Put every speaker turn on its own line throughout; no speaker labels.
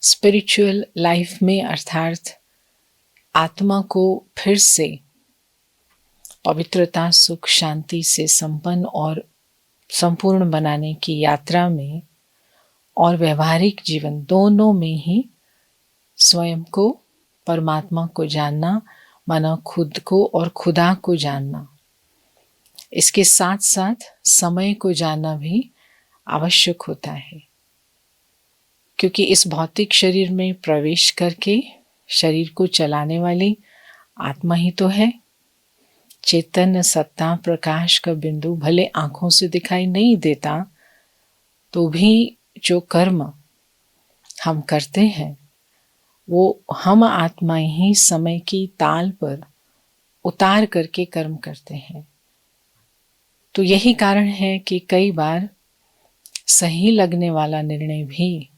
Spiritual life में अर्थात आत्मा को फिर से पवित्रता, सुख, शांति से संपन्न और संपूर्ण बनाने की यात्रा में और व्यवहारिक जीवन दोनों में ही स्वयं को, परमात्मा को जानना माना खुद को और खुदा को जानना, इसके साथ साथ समय को जानना भी आवश्यक होता है। क्योंकि इस भौतिक शरीर में प्रवेश करके शरीर को चलाने वाली आत्मा ही तो है। चैतन्य सत्ता, प्रकाश का बिंदु भले आंखों से दिखाई नहीं देता तो भी जो कर्म हम करते हैं वो हम आत्मा ही समय की ताल पर उतार करके कर्म करते हैं। तो यही कारण है कि कई बार सही लगने वाला निर्णय भी,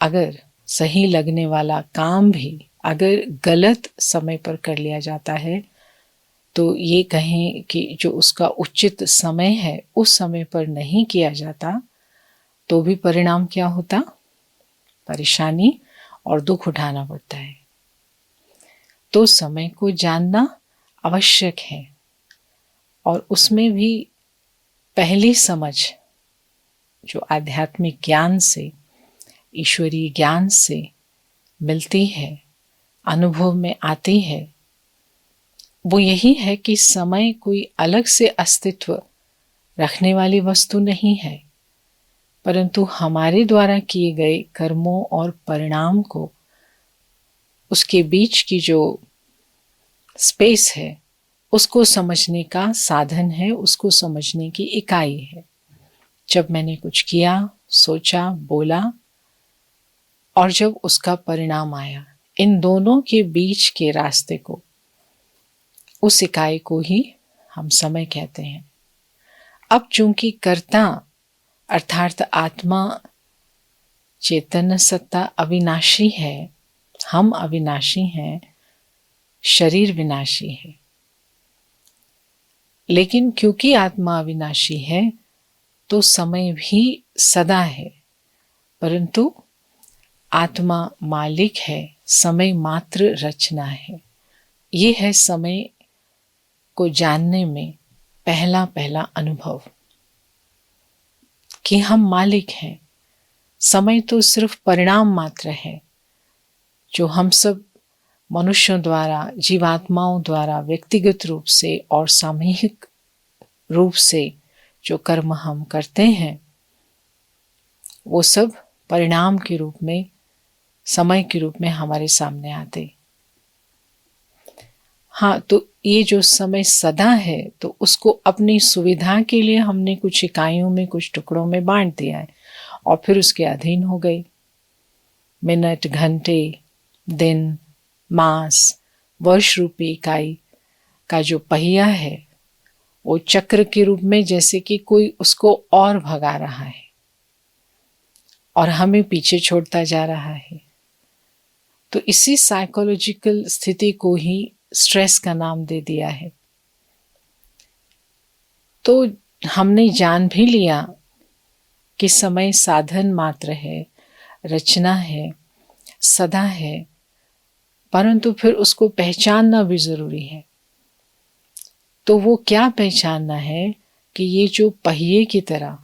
अगर सही लगने वाला काम भी अगर गलत समय पर कर लिया जाता है तो ये कहें कि जो उसका उचित समय है उस समय पर नहीं किया जाता तो भी परिणाम क्या होता? परेशानी और दुख उठाना पड़ता है। तो समय को जानना आवश्यक है और उसमें भी पहली समझ जो आध्यात्मिक ज्ञान से, ईश्वरीय ज्ञान से मिलती है, अनुभव में आती है, वो यही है कि समय कोई अलग से अस्तित्व रखने वाली वस्तु नहीं है, परंतु हमारे द्वारा किए गए कर्मों और परिणाम को, उसके बीच की जो स्पेस है उसको समझने का साधन है, उसको समझने की इकाई है। जब मैंने कुछ किया, सोचा, बोला और जब उसका परिणाम आया, इन दोनों के बीच के रास्ते को, उस इकाई को ही हम समय कहते हैं। अब चूंकि कर्ता अर्थात आत्मा, चैतन्य सत्ता अविनाशी है, हम अविनाशी हैं, शरीर विनाशी है, लेकिन क्योंकि आत्मा अविनाशी है तो समय भी सदा है, परंतु आत्मा मालिक है, समय मात्र रचना है। ये है समय को जानने में पहला अनुभव कि हम मालिक हैं। समय तो सिर्फ परिणाम मात्र है जो हम सब मनुष्यों द्वारा, जीवात्माओं द्वारा व्यक्तिगत रूप से और सामूहिक रूप से जो कर्म हम करते हैं वो सब परिणाम के रूप में, समय के रूप में हमारे सामने आते। हाँ, तो ये जो समय सदा है तो उसको अपनी सुविधा के लिए हमने कुछ इकाइयों में, कुछ टुकड़ों में बांट दिया है और फिर उसके अधीन हो गई। मिनट, घंटे, दिन, मास, वर्ष रूपी इकाई का जो पहिया है वो चक्र के रूप में जैसे कि कोई उसको और भगा रहा है और हमें पीछे छोड़ता जा रहा है। तो इसी साइकोलॉजिकल स्थिति को ही स्ट्रेस का नाम दे दिया है। तो हमने जान भी लिया कि समय साधन मात्र है, रचना है, सदा है, परंतु फिर उसको पहचानना भी जरूरी है। तो वो क्या पहचानना है कि ये जो पहिए की तरह,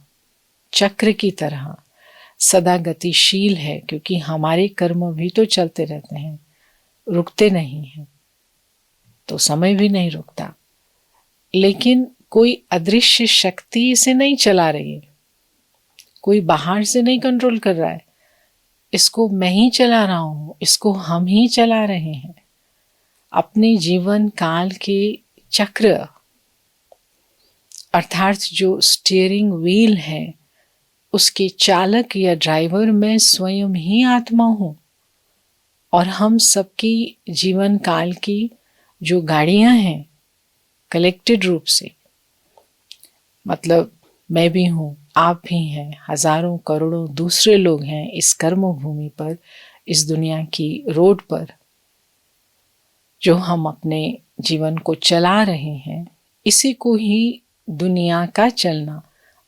चक्र की तरह सदा गतिशील है, क्योंकि हमारे कर्म भी तो चलते रहते हैं, रुकते नहीं हैं, तो समय भी नहीं रुकता, लेकिन कोई अदृश्य शक्ति इसे नहीं चला रही है, कोई बाहर से नहीं कंट्रोल कर रहा है, इसको मैं ही चला रहा हूं, इसको हम ही चला रहे हैं। अपने जीवन काल के चक्र अर्थात जो स्टीयरिंग व्हील है उसके चालक या ड्राइवर मैं स्वयं ही आत्मा हूं और हम सबकी जीवन काल की जो गाड़ियां हैं कलेक्टेड रूप से, मतलब मैं भी हूं, आप भी हैं, हजारों करोड़ों दूसरे लोग हैं इस कर्म भूमि पर, इस दुनिया की रोड पर जो हम अपने जीवन को चला रहे हैं, इसी को ही दुनिया का चलना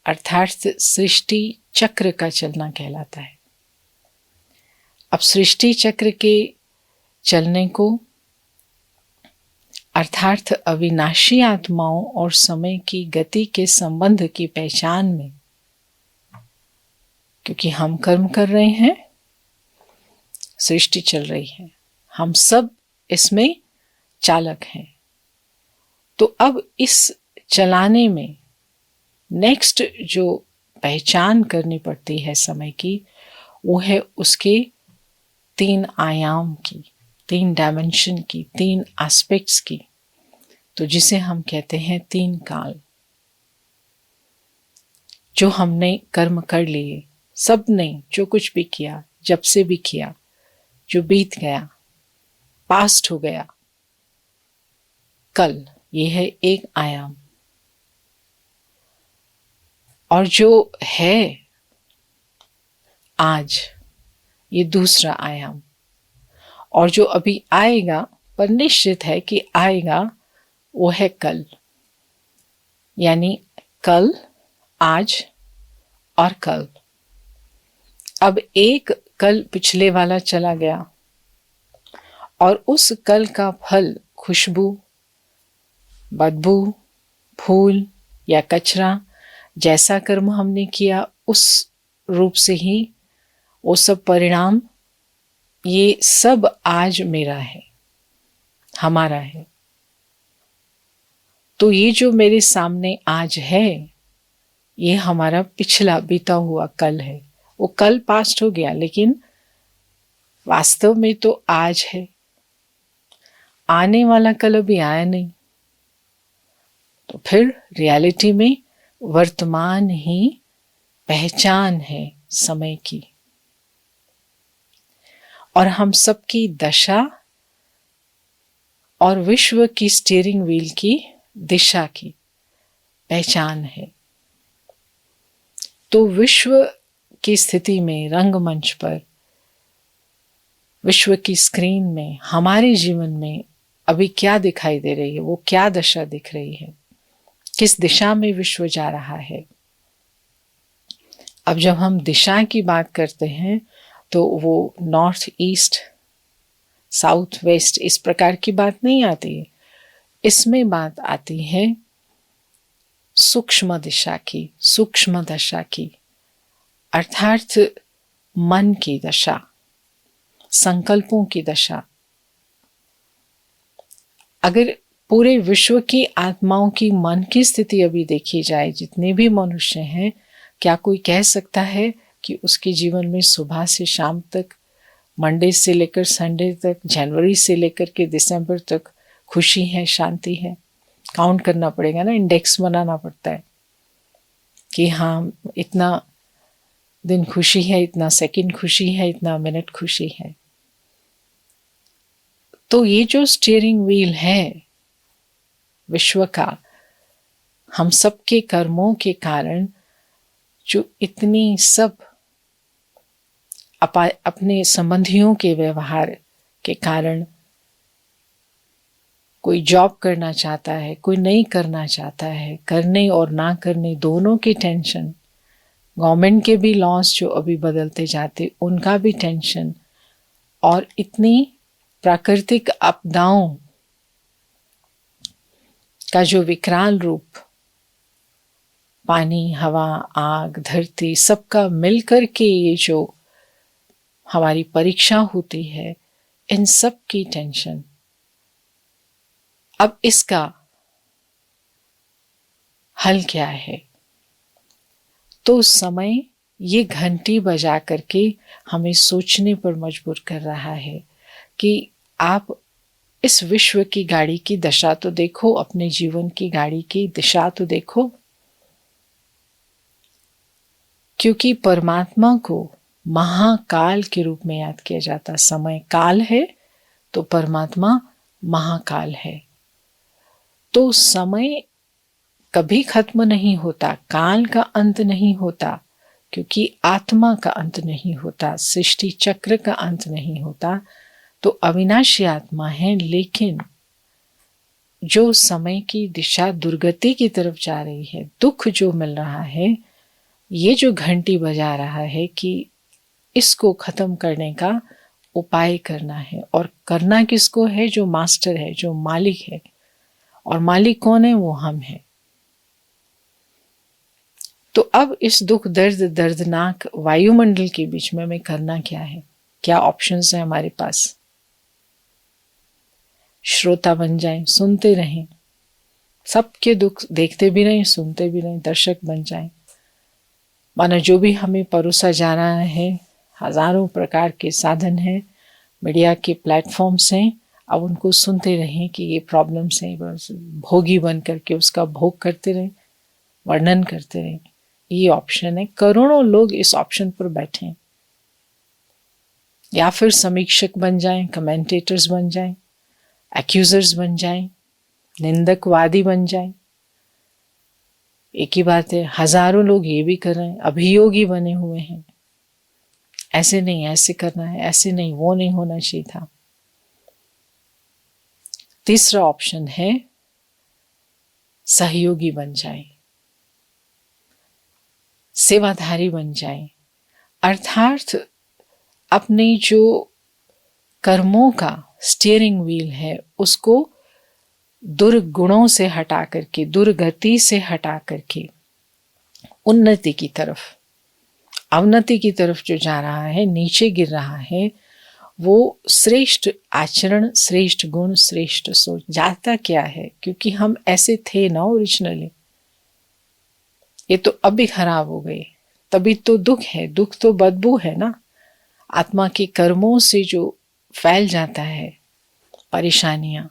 अर्थात सृष्टि चक्र का चलना कहलाता है। अब सृष्टि चक्र के चलने को अर्थात अविनाशी आत्माओं और समय की गति के संबंध की पहचान में, क्योंकि हम कर्म कर रहे हैं, सृष्टि चल रही है, हम सब इसमें चालक हैं। तो अब इस चलाने में नेक्स्ट जो पहचान करनी पड़ती है समय की, वो है उसके 3 आयाम की, 3 डायमेंशन की, 3 एस्पेक्ट्स की, तो जिसे हम कहते हैं 3 काल। जो हमने कर्म कर लिए, सब ने जो कुछ भी किया, जब से भी किया, जो बीत गया, पास्ट हो गया, कल, ये है एक आयाम। और जो है आज, ये दूसरा आयाम। और जो अभी आएगा, पर निश्चित है कि आएगा, वो है कल। यानी कल, आज और कल। अब एक कल पिछले वाला चला गया और उस कल का फल, खुशबू, बदबू, फूल या कचरा, जैसा कर्म हमने किया उस रूप से ही वो सब परिणाम, ये सब आज मेरा है, हमारा है। तो ये जो मेरे सामने आज है, ये हमारा पिछला बीता हुआ कल है। वो कल पास्ट हो गया, लेकिन वास्तव में तो आज है। आने वाला कल अभी आया नहीं। तो फिर रियलिटी में वर्तमान ही पहचान है समय की। और हम सबकी दशा और विश्व की स्टीयरिंग व्हील की दिशा की पहचान है। तो विश्व की स्थिति में, रंगमंच पर, विश्व की स्क्रीन में, हमारे जीवन में अभी क्या दिखाई दे रही है, वो क्या दशा दिख रही है, किस दिशा में विश्व जा रहा है। अब जब हम दिशा की बात करते हैं तो वो नॉर्थ ईस्ट, साउथ वेस्ट, इस प्रकार की बात नहीं आती है। इसमें बात आती है सूक्ष्म दिशा की, सूक्ष्म दशा की, अर्थात मन की दशा, संकल्पों की दशा। अगर पूरे विश्व की आत्माओं की मन की स्थिति अभी देखी जाए, जितने भी मनुष्य हैं, क्या कोई कह सकता है कि उसके जीवन में सुबह से शाम तक, मंडे से लेकर संडे तक, जनवरी से लेकर के दिसंबर तक खुशी है, शांति है? काउंट करना पड़ेगा ना, इंडेक्स बनाना पड़ता है कि हाँ इतना दिन खुशी है, इतना सेकंड खुशी है, इतना मिनट खुशी है। तो ये जो स्टीयरिंग व्हील है विश्व का, हम सब के कर्मों के कारण जो इतनी सब अपने संबंधियों के व्यवहार के कारण, कोई जॉब करना चाहता है, कोई नहीं करना चाहता है, करने और ना करने दोनों की टेंशन, गवर्नमेंट के भी लॉस जो अभी बदलते जाते उनका भी टेंशन, और इतनी प्राकृतिक आपदाओं का जो विकराल रूप, पानी, हवा, आग, धरती, सबका मिलकर के ये जो हमारी परीक्षा होती है, इन सब की टेंशन। अब इसका हल क्या है? तो समय ये घंटी बजा करके हमें सोचने पर मजबूर कर रहा है कि आप इस विश्व की गाड़ी की दशा तो देखो, अपने जीवन की गाड़ी की दिशा तो देखो। क्योंकि परमात्मा को महाकाल के रूप में याद किया जाता। समय काल है तो परमात्मा महाकाल है। तो समय कभी खत्म नहीं होता, काल का अंत नहीं होता, क्योंकि आत्मा का अंत नहीं होता, सृष्टि चक्र का अंत नहीं होता। तो अविनाशी आत्मा है, लेकिन जो समय की दिशा दुर्गति की तरफ जा रही है, दुख जो मिल रहा है, ये जो घंटी बजा रहा है कि इसको खत्म करने का उपाय करना है। और करना किसको है? जो मास्टर है, जो मालिक है। और मालिक कौन है? वो हम हैं। तो अब इस दुख दर्द दर्दनाक वायुमंडल के बीच में हमें करना क्या है? क्या ऑप्शंस हैं हमारे पास? श्रोता बन जाएं, सुनते रहें, सबके दुख देखते भी रहें, सुनते भी रहें, दर्शक बन जाएं। माना जो भी हमें परोसा जा रहा है, हजारों प्रकार के साधन हैं, मीडिया के प्लेटफॉर्म्स हैं, अब उनको सुनते रहें कि ये प्रॉब्लम्स हैं, बस भोगी बन करके उसका भोग करते रहें, वर्णन करते रहें। ये ऑप्शन है। करोड़ों लोग इस ऑप्शन पर बैठे हैं। या फिर समीक्षक बन जाएं, कमेंटेटर्स बन जाएं, एक्यूजर्स बन जाएं, निंदकवादी बन जाएं। एक ही बात है, हजारों लोग ये भी कर रहे हैं, अभियोगी बने हुए हैं। ऐसे नहीं, ऐसे करना है, ऐसे नहीं, वो नहीं होना चाहिए था। तीसरा ऑप्शन है सहयोगी बन जाए, सेवाधारी बन जाए, अर्थात अपने जो कर्मों का स्टीयरिंग व्हील है उसको दुर्गुणों से हटा करके, दुर्गति से हटा करके उन्नति की तरफ, अवनति की तरफ जो जा रहा है, नीचे गिर रहा है, वो श्रेष्ठ आचरण, श्रेष्ठ गुण, श्रेष्ठ सोच। जाता क्या है? क्योंकि हम ऐसे थे ना ओरिजिनली, ये तो अभी खराब हो गए, तभी तो दुख है। दुख तो बदबू है ना, आत्मा के कर्मों से जो फैल जाता है परेशानियां,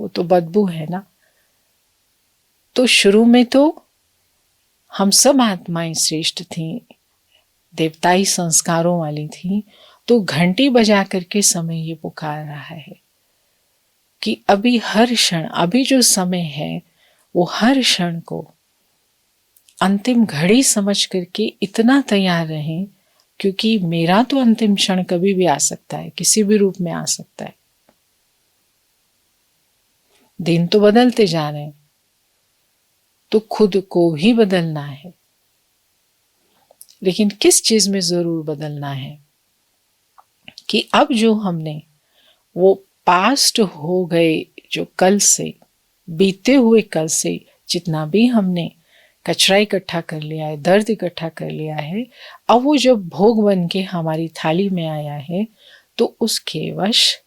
वो तो बदबू है ना। तो शुरू में तो हम सब आत्माएं श्रेष्ठ थीं, देवताई संस्कारों वाली थीं। तो घंटी बजा करके समय ये पुकार रहा है कि अभी हर क्षण, अभी जो समय है वो हर क्षण को अंतिम घड़ी समझ करके इतना तैयार रहें, क्योंकि मेरा तो अंतिम क्षण कभी भी आ सकता है, किसी भी रूप में आ सकता है। दिन तो बदलते जा रहे हैं, तो खुद को भी बदलना है। लेकिन किस चीज में जरूर बदलना है कि अब जो हमने वो पास्ट हो गए, जो कल से, बीते हुए कल से जितना भी हमने कचरा इकट्ठा कर लिया है, दर्द इकट्ठा कर लिया है, अब वो जब भोग बन के हमारी थाली में आया है, तो उसके वश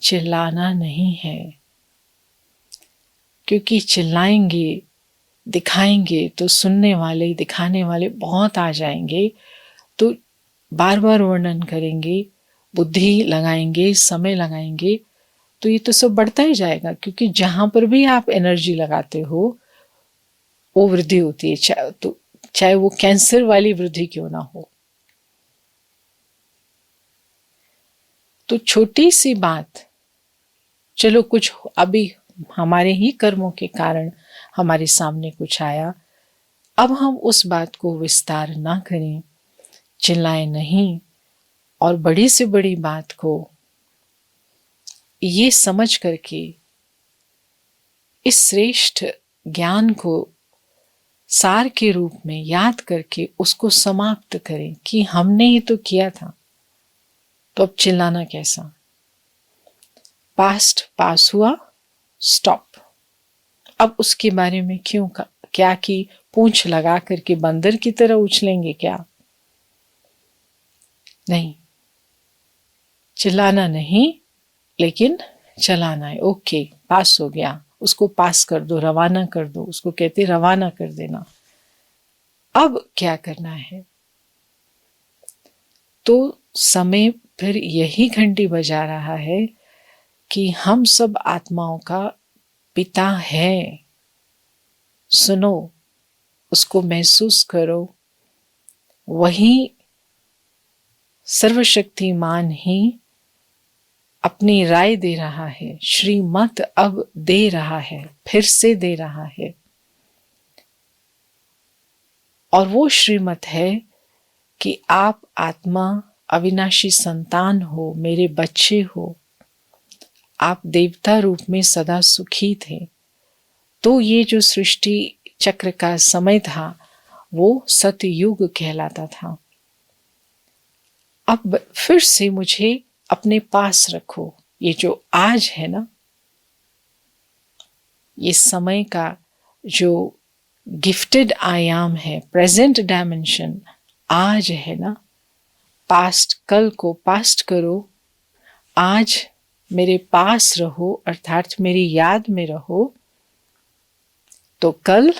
चिल्लाना नहीं है। क्योंकि चिल्लाएंगे, दिखाएंगे तो सुनने वाले, दिखाने वाले बहुत आ जाएंगे, तो बार बार वर्णन करेंगे, बुद्धि लगाएंगे, समय लगाएंगे, तो ये तो सब बढ़ता ही जाएगा। क्योंकि जहां पर भी आप एनर्जी लगाते हो वो वृद्धि होती है, चाहे वो कैंसर वाली वृद्धि क्यों ना हो। तो छोटी सी बात, चलो कुछ अभी हमारे ही कर्मों के कारण हमारे सामने कुछ आया, अब हम उस बात को विस्तार ना करें, चिल्लाएं नहीं, और बड़ी से बड़ी बात को ये समझ करके, इस श्रेष्ठ ज्ञान को सार के रूप में याद करके उसको समाप्त करें कि हमने ही तो किया था, तो अब चिल्लाना कैसा। पास्ट पास हुआ, स्टॉप। अब उसके बारे में क्यों क्या कि पूंछ लगा करके बंदर की तरह उछलेंगे क्या? नहीं, चिल्लाना नहीं, लेकिन चलाना है। ओके, पास हो गया, उसको पास कर दो, रवाना कर दो, उसको कहते रवाना कर देना। अब क्या करना है? तो समय फिर यही घंटी बजा रहा है कि हम सब आत्माओं का पिता है। सुनो, उसको महसूस करो, वही सर्वशक्तिमान ही अपनी राय दे रहा है, श्रीमत अब दे रहा है, फिर से दे रहा है। और वो श्रीमत है कि आप आत्मा अविनाशी संतान हो, मेरे बच्चे हो, आप देवता रूप में सदा सुखी थे। तो ये जो सृष्टि चक्र का समय था वो सतयुग कहलाता था। अब फिर से मुझे अपने पास रखो। ये जो आज है ना, ये समय का जो गिफ्टेड आयाम है, प्रेजेंट डायमेंशन आज है ना। पास्ट, कल को पास्ट करो, आज मेरे पास रहो, अर्थात मेरी याद में रहो, तो कल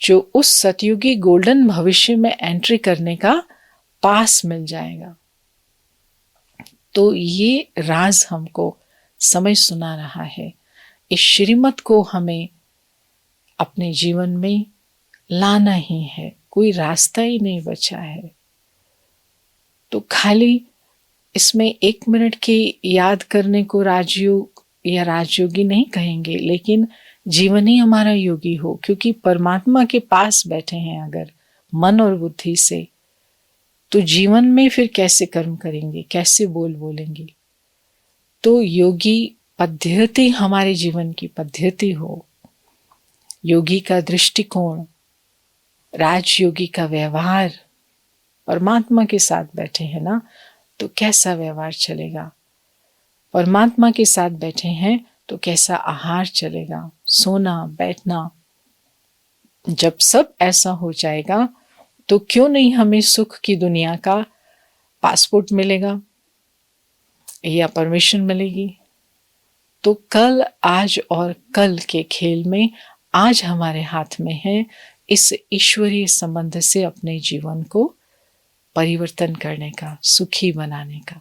जो उस सतयुगी गोल्डन भविष्य में एंट्री करने का पास मिल जाएगा। तो ये राज हमको समय सुना रहा है। इस श्रीमत को हमें अपने जीवन में लाना ही है, कोई रास्ता ही नहीं बचा है। तो खाली इसमें 1 मिनट की याद करने को राजयोग या राजयोगी नहीं कहेंगे, लेकिन जीवन ही हमारा योगी हो, क्योंकि परमात्मा के पास बैठे हैं अगर मन और बुद्धि से, तो जीवन में फिर कैसे कर्म करेंगे, कैसे बोलेंगे। तो योगी पद्धति हमारे जीवन की पद्धति हो, योगी का दृष्टिकोण, राजयोगी का व्यवहार। परमात्मा के साथ बैठे हैं ना, तो कैसा व्यवहार चलेगा। परमात्मा के साथ बैठे हैं तो कैसा आहार चलेगा, सोना बैठना। जब सब ऐसा हो जाएगा तो क्यों नहीं हमें सुख की दुनिया का पासपोर्ट मिलेगा या परमिशन मिलेगी। तो कल, आज और कल के खेल में आज हमारे हाथ में है इस ईश्वरीय संबंध से अपने जीवन को परिवर्तन करने का, सुखी बनाने का।